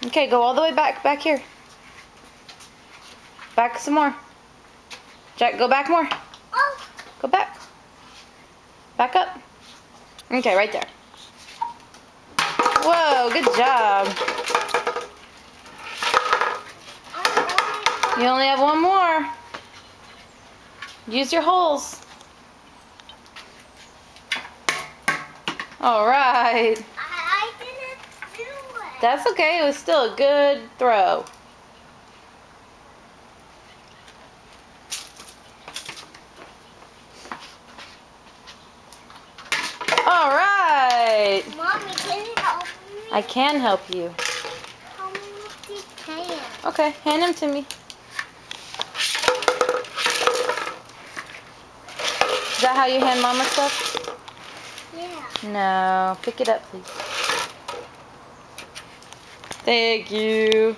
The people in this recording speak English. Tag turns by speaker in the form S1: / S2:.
S1: Okay, go all the way back here. Back some more. Jack, go back more.
S2: Oh.
S1: Go back. Back up. Okay, right there. Whoa, good job. You only have one more. Use your holes. All right.
S2: I didn't do it.
S1: That's okay. It was still a good throw. All right.
S2: Mommy, can you help me?
S1: I can help you.
S2: Help me with these pans.
S1: Okay, hand them to me. Is that how you hand Mama stuff?
S2: Yeah.
S1: No. Pick it up, please. Thank you.